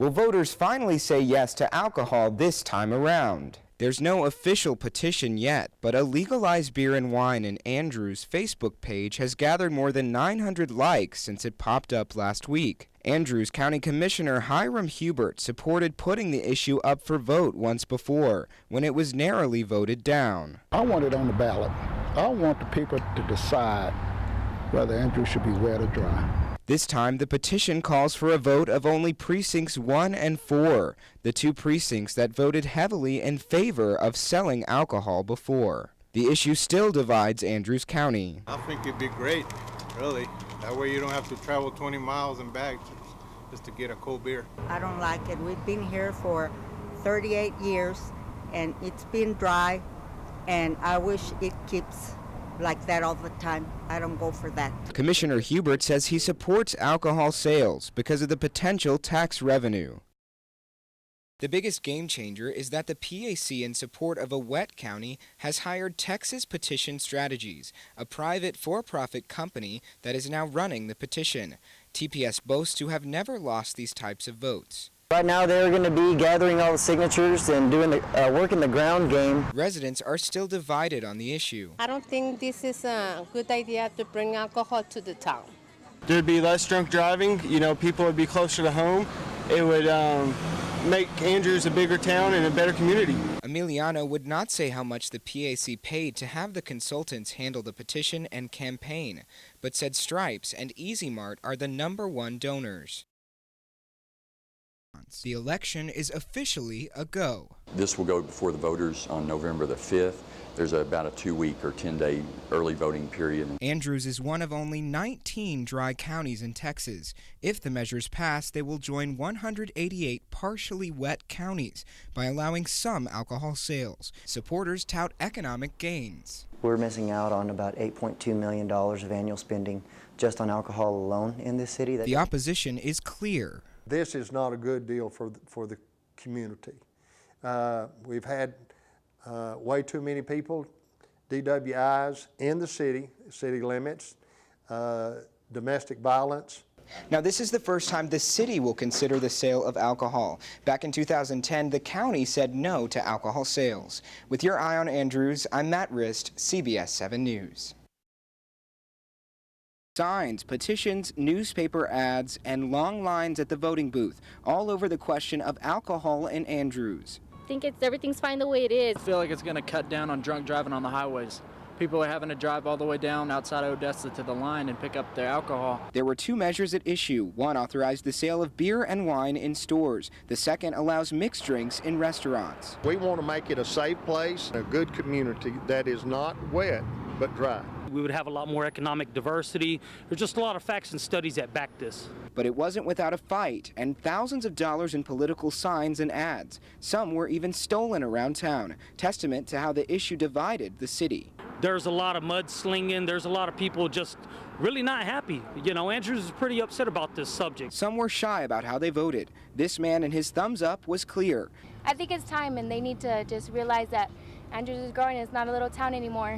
Will voters finally say yes to alcohol this time around? There's no official petition yet, but a Legalize Beer and Wine in Andrews Facebook page has gathered more than 900 likes since it popped up last week. Andrews County Commissioner Hiram Hubert supported putting the issue up for vote once before, when it was narrowly voted down. I want it on the ballot. I want the people to decide whether Andrews should be wet or dry. This time, the petition calls for a vote of only precincts 1 and 4, the two precincts that voted heavily in favor of selling alcohol before. The issue still divides Andrews County. I think it'd be great, really. That way you don't have to travel 20 miles and back just to get a cold beer. I don't like it. We've been here for 38 years, and it's been dry, and I wish it keeps like that all the time. I don't go for that. Commissioner Hubert says he supports alcohol sales because of the potential tax revenue. The biggest game changer is that the PAC, in support of a wet county, has hired Texas Petition Strategies, a private for-profit company that is now running the petition. TPS boasts to have never lost these types of votes. Right now they're going to be gathering all the signatures and doing the work in the ground game. Residents are still divided on the issue. I don't think this is a good idea to bring alcohol to the town. There'd be less drunk driving, people would be closer to home. It would make Andrews a bigger town and a better community. Emiliano would not say how much the PAC paid to have the consultants handle the petition and campaign, but said Stripes and Easy Mart are the #1 donors. The election is officially a go. This will go before the voters on November the 5th. There's about a 2-week or 10-day early voting period. Andrews is one of only 19 dry counties in Texas. If the measures pass, they will join 188 partially wet counties by allowing some alcohol sales. Supporters tout economic gains. We're missing out on about $8.2 million of annual spending just on alcohol alone in this city. The opposition is clear. This is not a good deal for the community. We've had way too many people, DWIs in the city limits, domestic violence. Now, this is the first time the city will consider the sale of alcohol. Back in 2010, the county said no to alcohol sales. With your eye on Andrews, I'm Matt Rist, CBS 7 News. Signs, petitions, newspaper ads, and long lines at the voting booth, all over the question of alcohol in Andrews. I think everything's fine the way it is. I feel like it's going to cut down on drunk driving on the highways. People are having to drive all the way down outside Odessa to the line and pick up their alcohol. There were two measures at issue. One authorized the sale of beer and wine in stores. The second allows mixed drinks in restaurants. We want to make it a safe place, a good community that is not wet but dry. We would have a lot more economic diversity. There's just a lot of facts and studies that back this. But it wasn't without a fight and thousands of dollars in political signs and ads. Some were even stolen around town, testament to how the issue divided the city. There's a lot of mudslinging. There's a lot of people just really not happy. Andrews is pretty upset about this subject. Some were shy about how they voted. This man and his thumbs up was clear. I think it's time, and they need to just realize that Andrews is growing. It's not a little town anymore.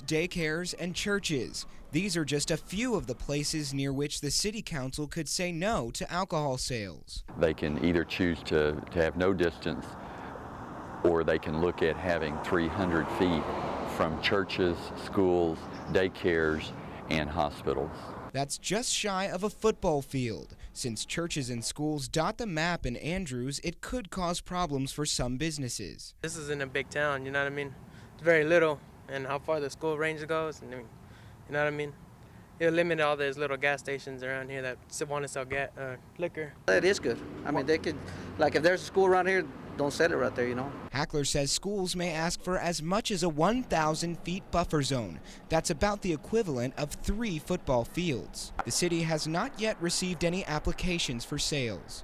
Daycares and churches. These are just a few of the places near which the city council could say no to alcohol sales. They can either choose to have no distance, or they can look at having 300 feet from churches, schools, daycares, and hospitals. That's just shy of a football field. Since churches and schools dot the map in Andrews, it could cause problems for some businesses. This isn't a big town, you know what I mean? It's very little, and how far the school range goes, and you know what I mean? It'll limit all those little gas stations around here that want to sell liquor. It is good. I mean, they could, if there's a school around here, don't set it right there, Hackler says schools may ask for as much as a 1,000 feet buffer zone. That's about the equivalent of 3 football fields. The city has not yet received any applications for sales.